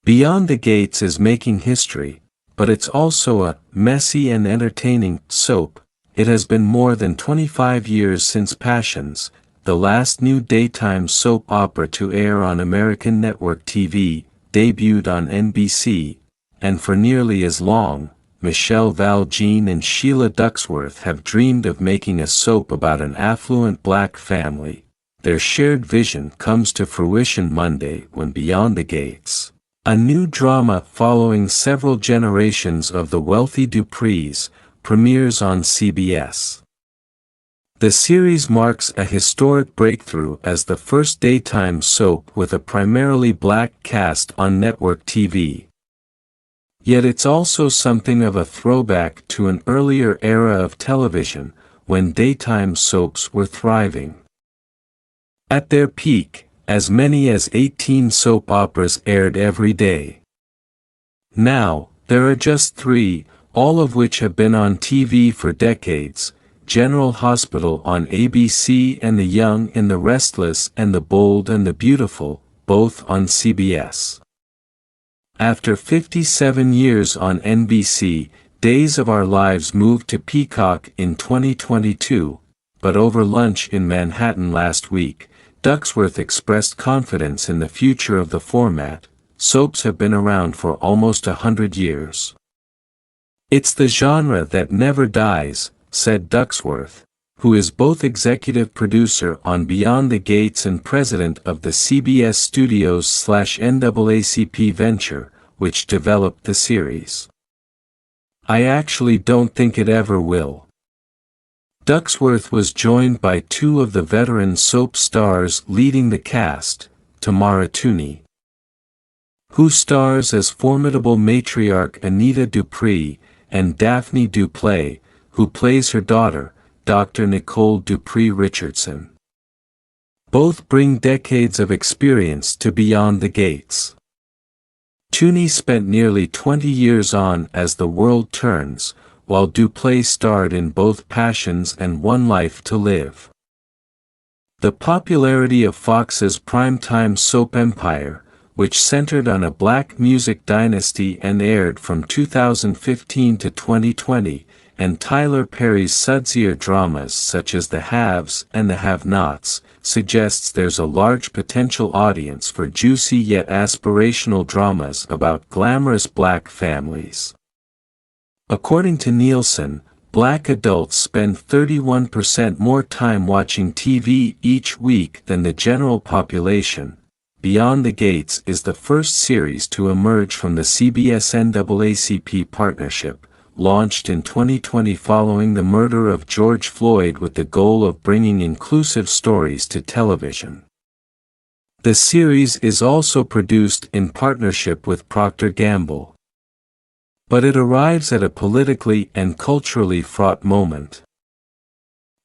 Beyond the Gates is making history, but it's also a messy and entertaining soap. It has been more than 25 years since Passions, the last new daytime soap opera to air on American network TV, debuted on NBC, and for nearly as long, Michelle Val Jean and Sheila Ducksworth have dreamed of making a soap about an affluent black family. Their shared vision comes to fruition Monday when Beyond the Gates, a new drama following several generations of the wealthy Duprees, premieres on CBS. The series marks a historic breakthrough as the first daytime soap with a primarily black cast on network TV. Yet it's also something of a throwback to an earlier era of television, when daytime soaps were thriving. At their peak, as many as 18 soap operas aired every day. Now, there are just 3, all of which have been on TV for decades: General Hospital on ABC and The Young and the Restless and the Bold and the Beautiful, both on CBS. After 57 years on NBC, Days of Our Lives moved to Peacock in 2022, but over lunch in Manhattan last week, Ducksworth expressed confidence in the future of the format. Soaps have been around for almost 100 years. "It's the genre that never dies," said Ducksworth, who is both executive producer on Beyond the Gates and president of the CBS Studios/NAACP venture, which developed the series. "I actually don't think it ever will." Ducksworth was joined by 2 of the veteran soap stars leading the cast, Tamara Tunie, who stars as formidable matriarch Anita Dupree, and Daphne Duplay, who plays her daughter, Dr. Nicole Dupree Richardson. Both bring decades of experience to Beyond the Gates. Tunie spent nearly 20 years on As the World Turns, while Duplay starred in both Passions and One Life to Live. The popularity of Fox's primetime soap empire, which centered on a black music dynasty and aired from 2015 to 2020, and Tyler Perry's sudsier dramas such as The Haves and The Have-Nots, suggests there's a large potential audience for juicy yet aspirational dramas about glamorous black families. According to Nielsen, black adults spend 31% more time watching TV each week than the general population. Beyond the Gates is the first series to emerge from the CBS NAACP partnership, launched in 2020 following the murder of George Floyd with the goal of bringing inclusive stories to television. The series is also produced in partnership with Procter & Gamble. But it arrives at a politically and culturally fraught moment.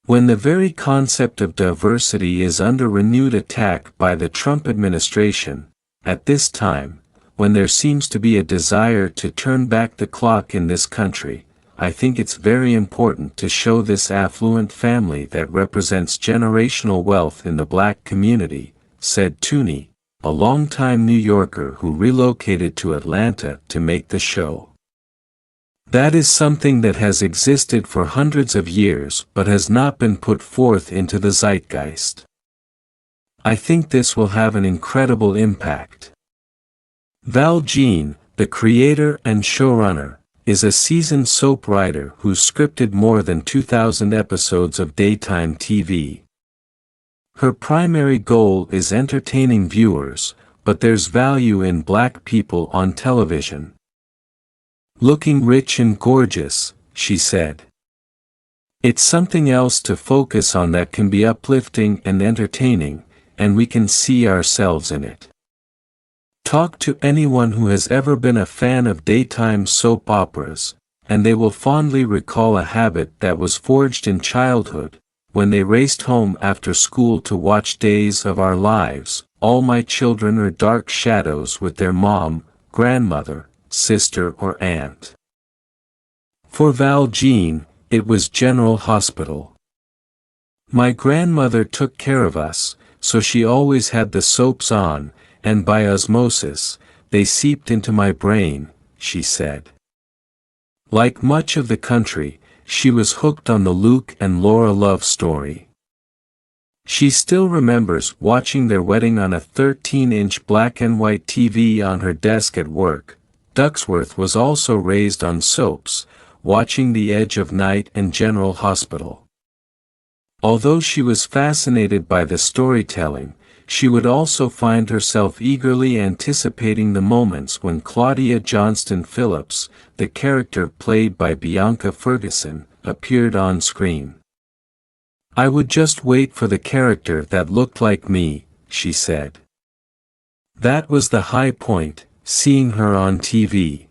When the very concept of diversity is under renewed attack by the Trump administration, at this time, when there seems to be a desire to turn back the clock in this country, I think it's very important to show this affluent family that represents generational wealth in the black community, said Tunie, a longtime New Yorker who relocated to Atlanta to make the show. That is something that has existed for hundreds of years but has not been put forth into the zeitgeist. I think this will have an incredible impact. Val Jean, the creator and showrunner, is a seasoned soap writer who scripted more than 2,000 episodes of daytime TV. Her primary goal is entertaining viewers, but there's value in black people on television. "Looking rich and gorgeous," she said. "It's something else to focus on that can be uplifting and entertaining, and we can see ourselves in it." Talk to anyone who has ever been a fan of daytime soap operas, and they will fondly recall a habit that was forged in childhood, when they raced home after school to watch Days of Our Lives. All my children are dark shadows with their mom, grandmother, sister or aunt. For Val Jean, it was General Hospital. "My grandmother took care of us, so she always had the soaps on, and by osmosis, they seeped into my brain, she said. Like much of the country, she was hooked on the Luke and Laura love story. She still remembers watching their wedding on a 13-inch black and white TV on her desk at work. Ducksworth was also raised on soaps, watching The Edge of Night and General Hospital. Although she was fascinated by the storytelling, she would also find herself eagerly anticipating the moments when Claudia Johnston Phillips, the character played by Bianca Ferguson, appeared on screen. I would just wait for the character that looked like me, she said. That was the high point, seeing her on TV.